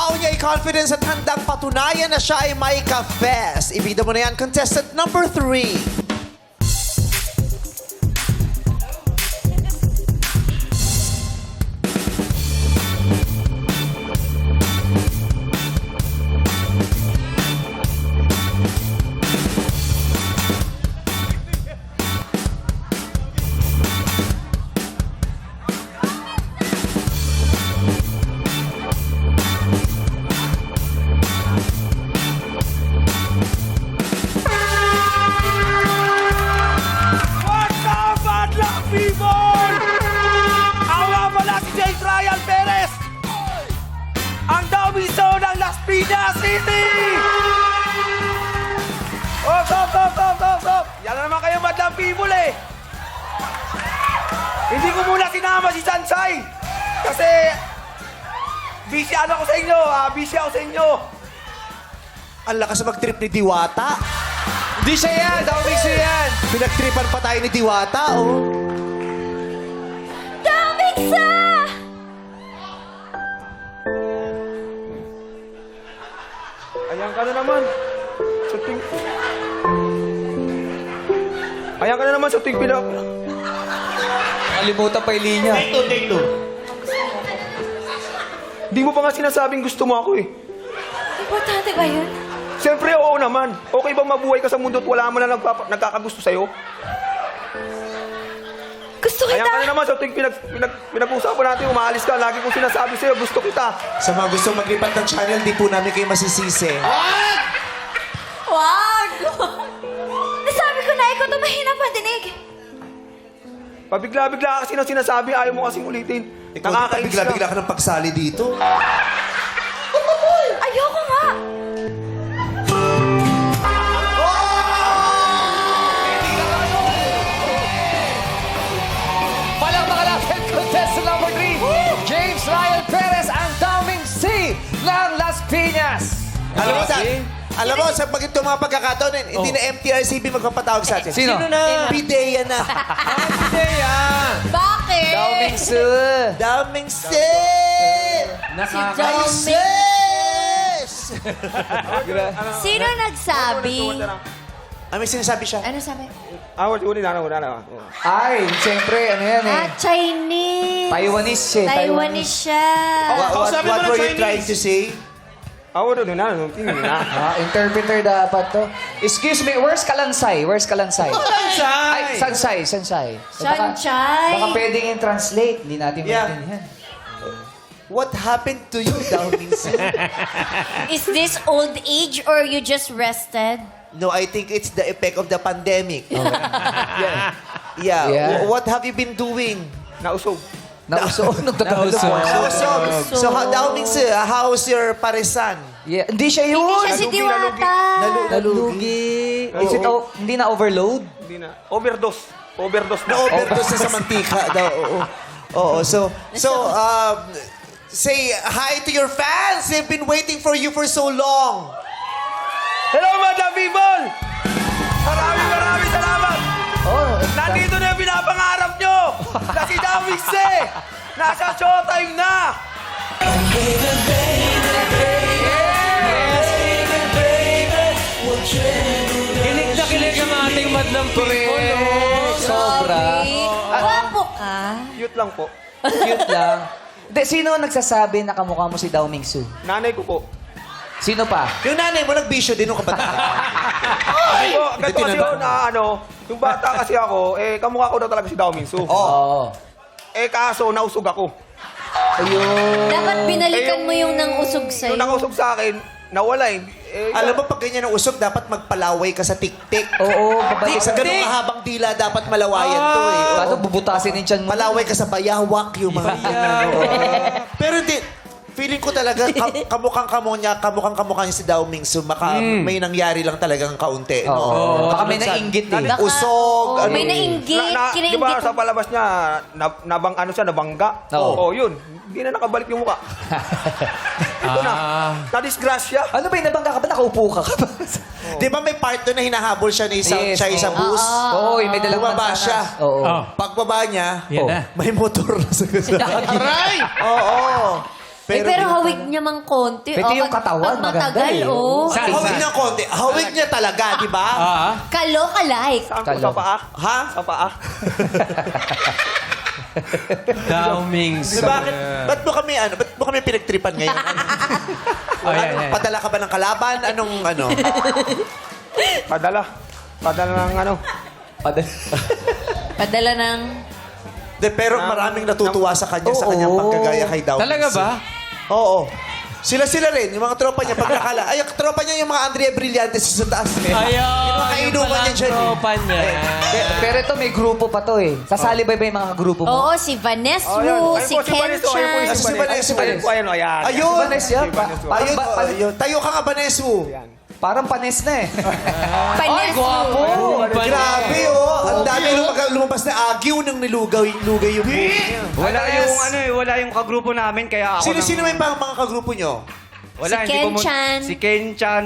Bumabaon niya ay confidence at handang patunayan na siya ay may ka-fest. Ibida mo na yan, contestant number 3. What's up, Madlang people? Ako nga pala si James Ryan Perez, ang damiso ng Las Piñas City! Stop! Yan na naman kayo, Madlang people eh! Hindi ko muna sinama si Sansay kasi busy ako sa inyo. Ang lakas mag-trip ni Diwata. Hindi siya yan! Dawmingsu yan! Pinag-tripan pa tayo ni Diwata, oh. Dawmingsu! Ayan ka na naman. Sa ting... Ayan ka na naman sa ting pinap... Kalimutan pa yung linya. Take two. Di mo pa nga sinasabing gusto mo ako eh. Importante ba yun? Siyempre, oo naman. Okay bang mabuhay ka sa mundo at wala mo na nagkakagusto sa'yo? Gusto Ayan kita! ka na naman sa ting pinag-usapan natin, umaalis ka. Lagi kong sinasabi sa'yo, gusto kita. Sa mga gustong maglipat ng channel, di po namin kayo masisisi. Wag! Nasabi ko na ikaw ito mahina pandinig. Pabigla-bigla kasi nang sinasabi, ayaw mo kasing ulitin. Ikaw, Nakakainis bigla-bigla ka. ka ng pagsali dito. Ayoko nga! Palakpakan natin contestant number 3, James Ryan Perez, ang Dawmingsu ng Las Piñas. Alam mo, sa mga pagkakataon, hindi na MTRCB magpapatawag sa atin. Sino? Pidea na. Bakit? Dawmingsu. Damingse! Dawming... Yes! Sino nagsabi? May sinasabi siya. Ano sabi? Wala na. Ay, siyempre, ano yan eh. Chinese. Taiwanese siya. Taiwanese siya. What were you trying to say? Interpreter dapat to. Excuse me, where's Kalansay? Ay, Sansay. Sansay. Baka pwedeng i-translate. Hindi natin Yeah. maintindihan. What happened to you, Damingse? Is this old age or you just rested? No, I think it's the effect of the pandemic. Yeah. Yeah. What have you been doing? Nausog. Nauso. So, Damingse, how's your parisan? Yeah. Hindi siya yun. Hindi siya si Diwata. Nalugi. Is it hindi na overload? Hindi na. Overdose na. Na-overdose na sa mantika daw. Oo. So, say hi to your fans. They've been waiting for you for so long. Hello, Madlang people! Maraming salamat! Nandito na yung pinapangarap nyo! Na si Dawmingsu! Nasa showtime na! Kilig na kilig ang ating madlang people, no? Sobra. Guwapo ka. Cute lang po. Cute lang. Hindi, sino ang nagsasabi na kamukha mo si Dawmingsu? Nanay ko po. Sino pa? Yung nanay mo nagbisyo din nung kapatid. Kasi po, ganito kasi yun na yung bata kasi ako, kamukha ko na talaga si Dawmingsu. Oo. Kaso, nausog ako. Ayun. Dapat binalikan mo yung nang usog Yung sa'yo. nakausog sa akin, nawala eh. Alam mo, pag ganyan ang usok, dapat magpalaway ka sa tik-tik. Oo, babalik Sa ganung kahabang dila, dapat malawayan to eh. Oo. Kaso bubutasin yung tiyan mo. Palaway ka sa bayawak, yung mga... Pero hindi, feeling ko talaga, kamukhang-kamukha niya si Dawmingsu. May nangyari lang talagang kaunti. Oo. No? Baka may nainggit eh. Baka- Usog. May nainggit. Di ba Kinainggit. sa palabas niya, nabangga? Oo. Yun. Hindi na nakabalik yung mukha. Ito na. Na-disgrasya. Ano ba yung nabangga ka ba? Nakaupo ka ba? Di ba may part doon na hinahabol siya ni Yes, siya sa bus? Oo, may dalang Bumaba mansanas. siya. Oo. Oh. Pagbaba niya, Yan na. may motor na sa kasama. Aray! Oo. Pero hawig niya mang konti. Pwede yung katawan, pag maganda matagal, eh. oh. Hawig niya konti. Hawig niya talaga, di ba? Kaloka-like. Saan ko Kalo. sa paa? Ha? Sa paa. Daming Di ba? Ba't mo kami pinagtripan ngayon? Padala ka ba ng kalaban? Anong ano? Padala. Padala ng ano. Padala ng... Pero maraming natutuwa sa kanya sa kanyang pagkagaya kay Dao. Talaga ba? Oo. Sila rin, yung mga tropa niya, pag nakala. Ay, yung tropa niya yung mga Andrea Brillantes sa taas. Ayaw. Yung mga kainuman niya dyan. Tropa niya. Pero ito, may grupo pa to eh. Sasali ba yung mga grupo mo? Oo, si Vanessa Wu, si Ken Chan. Ah, si Vanessa. Ayun po, ayun. Ayan. Ayun! Vanessa, Ayun, ayun. Tayo ka nga, Vanessa. Parang panis na eh. Vanessa Wu. Grabe, oh. Ang dami lumabas na agiw ng lugay yung buhok niya. Wala yung ano eh, wala yung kagrupo namin kaya ako Sino may mga kagrupo nyo? Wala, Si hindi ko Ken Chan. Si Ken Chan,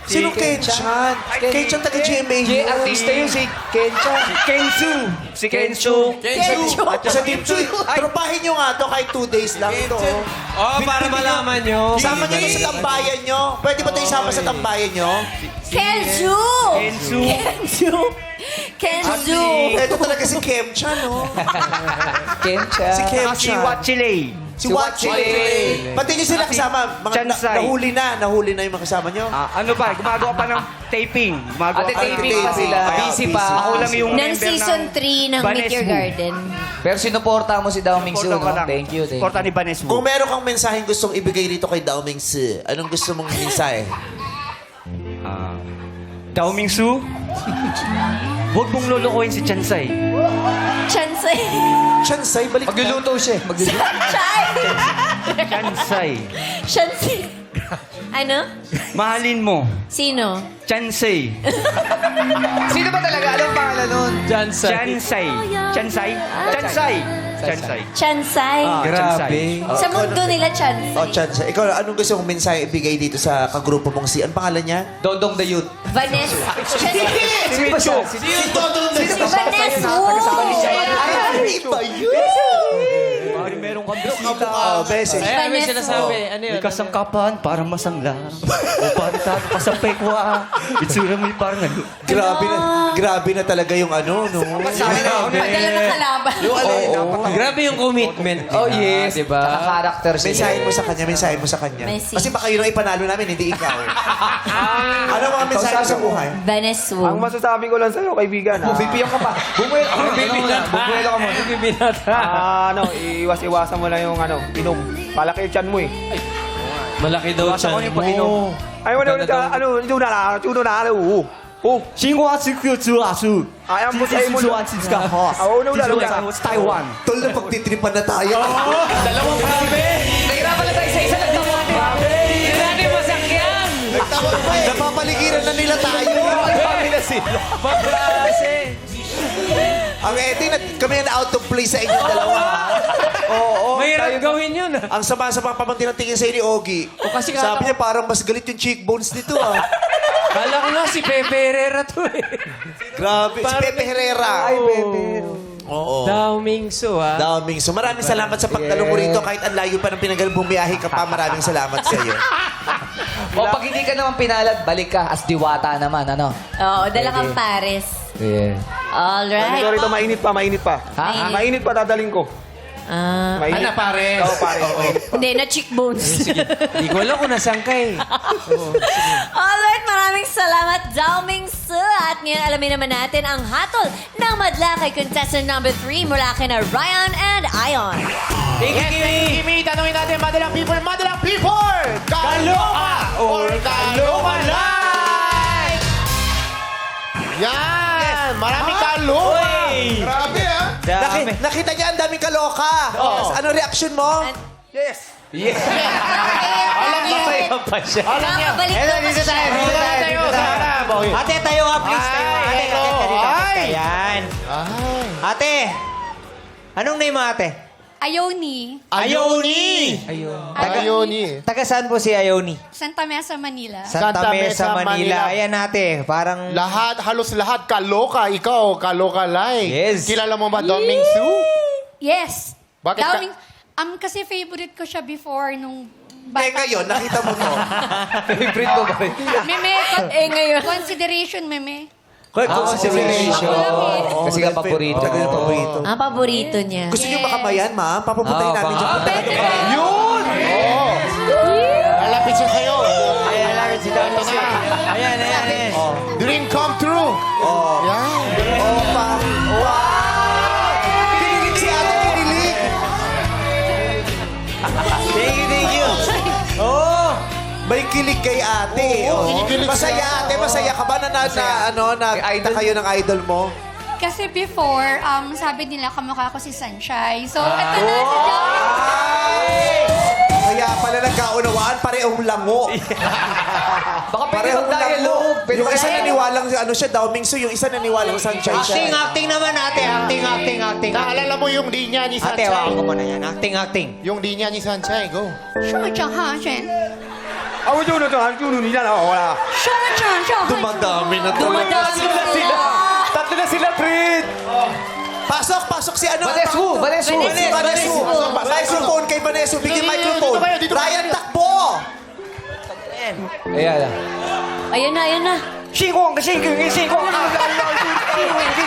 Sino Ken Chan? Ken Chan taga GMA. Artista yun si Kenchan. Si Kensu. Si Kensu. At sa Team Chu, tropahin nyo nga to kahit 2 days lang ito. Oh, para malaman nyo. Isama nyo na sa tambayan nyo. Pwede ba ito isama sa tambayan nyo? Kenzu! Kensu. Kenzu! Ito talaga si Kem Chan, oh. Kenchan. Si Kem Si Chan. Wachile. Si Watchile. Pati nyo sila kasama. Chansay. Nahuli na yung mga kasama nyo. Ano pa, gumagawa pa ng taping. Gumagawa Ate, pa ng taping pa sila. Kaya Busy pa. Ako lang yung Ng member season 3 ng Meet Your Vanessa Wu. Garden. Pero sinuporta mo si Dao Mingsu, Porta ka no? lang. Thank you. Porta ni Vanessa Wu. Kung meron kang mensaheng gustong ibigay dito kay Dao Mingsi, anong gusto mong mensahe? Dao Mingsu, huwag mong lulukuhin si Chansay. Chansay. Chansay, balik na. Magluluto siya. Chay! Chansay. Chansay. Ano? Mahalin mo. Sino? Chansay. Sino ba talaga? Anong pangalan nun? Johnson. Chansay. Chansay? Chansay. Chansay. Chansay. Grabe. Sa mundo nila, Chansay. Oh, Chansay. Ikaw, anong gusto mong mensahe ibigay dito sa kagrupo mong si... Anong pangalan niya? Dondong the Youth. Vanessa. Sino ba siya? Si Dodong Si Vanessa Wu. Ay, ba yun? Meron kang bisita. Oh, beses. Ay, may Vanessa. sinasabi. Ano yun? May kasangkapan para masangla. O parang ka sa pekwa. Itsura mo'y parang ano. Grabe na talaga yung ano, no? Padala na kalaban. Grabe yung commitment. Oh, yes. Diba? Naka-character siya. Mensahe mo sa kanya. Message. Kasi baka yun ang ipanalo namin, hindi ikaw. Ano mga mensahe mo sa buhay? Vanessa Wu. Ang masasabi ko lang sa'yo, kaibigan. Bibigyan ka pa. Bumuelo ka mo. Iwas-iwasan mo lang yung inom. Palaki yung tiyan mo eh. Malaki daw Iwasan mo siya yung pag-inom. Ay, Ayan po sa imo. Taiwan. Tol, na pagtitripan na tayo. Dalawang grabe. Nahirapan na tayo sa isa lang naman. Grabe masakyan. Napapaligiran na nila tayo. Pabrase. Ang kami na out of place sa inyong dalawa. Oo. Mahirap gawin yun. Ang sama-sama pamangkin ng tingin sa'yo ni Ogie. O, kasi Sabi niya parang mas galit yung cheekbones nito ah. Kala ko nga si Pepe Herrera to eh. Grabe. Si Pepe Herrera. Ay, Pepe. Oo. Dao Mingsu ah. Daming. So maraming salamat sa pagdalo mo rito. Kahit ang layo pa ng pinagal bumiyahe ka pa, maraming salamat sa iyo. O pag hindi ka naman pinalad, balik ka as diwata naman, ano? Oo, dala kang Paris. Yeah. Alright. Sorry, mainit pa. Ha? Mainit pa dadaling ko. Mainit. pare? Oo, pare. Hindi, na cheekbones. Hindi ko alam kung nasan ka eh. Alright, maraming salamat, Dao Mingsu. At ngayon, alamin naman natin ang hatol ng madla kay contestant number 3 mula kina Ryan and Ion. Thank you, Kimi. Tanungin natin, Madalang People! Kaloka or Kaloka Live! Yan! Maraming kaloka! Grabe ah! Nakita niya ang daming kaloka. Yes. Ano reaction mo? Yes. Alam niya! Alam niya. Balik Dito tayo, sa harap. Ate, tayo ka please. Ay, hello. Ay! Yan. Ate, anong name mo ate? Ayoni, Ayoni! Ayoni. Taga saan po si Ayoni? Santa Mesa, Manila. Santa Mesa, Manila. Ayan ate, parang... Halos lahat kaloka. Ikaw, kaloka like. Yes. Kilala mo ba Don Mingsu? Yes. Bakit Dao ka- Ming- Kasi favorite ko siya before nung Eh, ngayon, nakita mo to. Favorite mo ba? Meme, ngayon. consideration, meme. Consideration. Oo, Kasi nga paborito. Talaga yung paborito. Ang paborito niya. Gusto niyo makamayan, ma'am? Papapuntayin namin dyan. baka. Punta kayo. Yun! Malapit siya sa'yo. Ayan. Dream come true. Yan. Oh, pang. Wow! Kinilig si ate, kinilig. Thank you. Oh! May kilig kay ate. Oo, Oh. kinikilig Masaya siya. ate, masaya ka ba na nakita kayo ng idol mo? Kasi before, sabi nila kamukha ko si Sunshine. So, ito na si Joey. Kaya pala nagkaunawaan, parehong lango. Baka pwede mag-dialogue. Pwede Yung isa mag-dialogue. naniwalang, ano siya, Dao Mingsu, yung isa naniwalang sunshine siya. Acting naman ate. Acting. Naalala mo yung linya ni Ate, hawakan ko Sunshine? muna yan. Acting. Yung linya ni Sunshine, go. 说讲哈先， Dumadami na Dumadami na sila. Tatlo na sila, Fred! Pasok si ano? Vanesu! Vanesu. Microphone kay Vanesu. Bigyan microphone. dito kayo. Ryan, takbo! Ayan. Ayun na. 星光个星光个星光啊！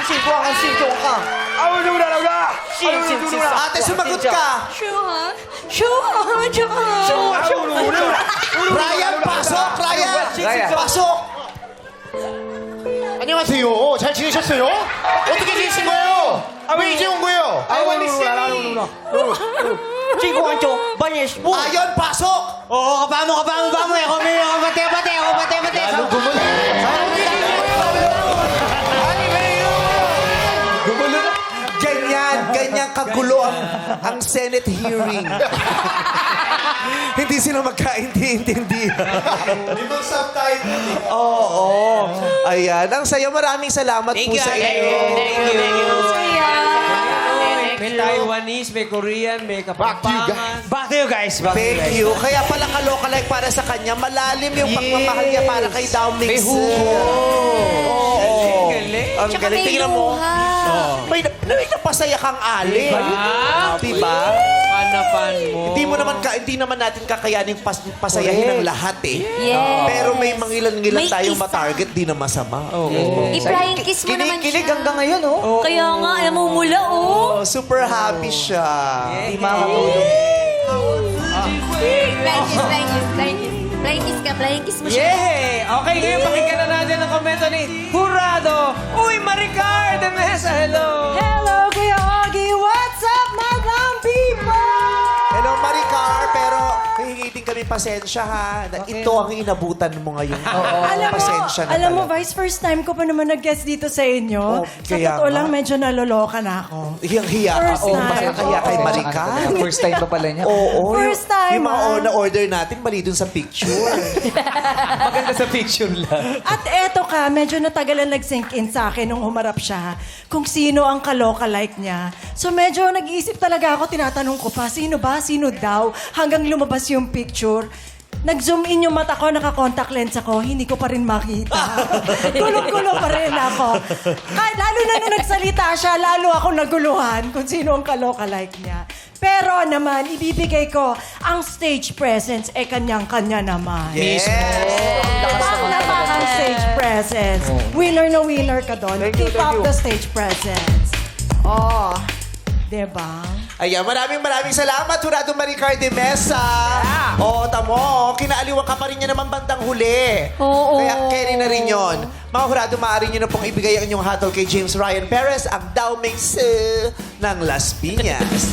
星光个星光啊！Ate, sumagot ka. 说好， Ryan, pasok! Ryan! Pasok! 안녕하세요. 잘 지내셨어요? 어떻게 지내신 거예요? 왜 이제 온 거예요? Ayon, pasok! Oo, kapamo. Bate. Ganyan kagulo ang Senate hearing. Hindi sila magkaintindi. Limang subtitle. Oo. Ayan. Ang saya. Maraming salamat po sa inyo. Thank you. May Taiwanese, may Korean, may Kapampangan. Back to you guys. Thank you. Kaya pala kalokalike para sa kanya. Malalim yung pagmamahal niya para kay Dao Mingsu. Oo. Ang Tsaka galing. may Tingnan mo. luha. May napasaya kang ali. Diba? Panapan mo. Hindi naman natin kakayaning pasayahin ang lahat eh. Yes. Pero may mga ilan-ilan May tayong isa. matarget, di na masama. I-flying kiss mo naman Kinikilig siya. hanggang ngayon, oh. Kaya nga, namumula, oh. Oh, super happy siya. Hindi makakatulog. Flying kiss mo siya. Yay! Okay, ngayon pakinggan na natin ang komento ni Jurado. Uy, Maricar de Mesa, hello! Hello, Kuya Ogie! What's up, madam people? Hello, Maricar. Pero hihingi din kami pasensya ha. Ito ang inabutan mo ngayon. Pasensya na Alam mo, talaga. Vice, first time ko pa naman nag-guest dito sa inyo. Oh, Sa kaya totoo nga. lang, medyo naloloka na ako. Hiyang-hiya ka. First Oh, time. masakaya kay Oo. Maricar. First time pa pala niya. Oo. First time, Yung mga ah. na-order natin, mali dun sa picture. Maganda sa picture lang. At eto ka, medyo natagalan nag-sink in sa akin nung humarap siya kung sino ang kaloka-like niya. So medyo nag-iisip talaga ako, tinatanong ko pa, sino ba? Sino daw? Hanggang lumabas yung picture. Nag-zoom in yung mata ko, naka-contact lens ako, hindi ko pa rin makita. Gulo-gulo pa rin ako. Lalo na nung nagsalita siya, lalo ako naguluhan kung sino ang kaloka-like niya. Pero naman, ibibigay ko ang stage presence, kanyang-kanya naman. Yes. Ang stage presence. Winner na winner ka doon. Keep up the stage presence. Oh, diba? Ayan, maraming salamat, Jurado Maricar de Mesa. Oo, tamo. Kinaaliwan ka pa rin niya naman bandang huli. Oo. Kaya carry na rin yun. Mga Jurado, maaari nyo na pong ibigay ang inyong hatol kay James Ryan Perez, ang Dao Mingsu ng Las Piñas.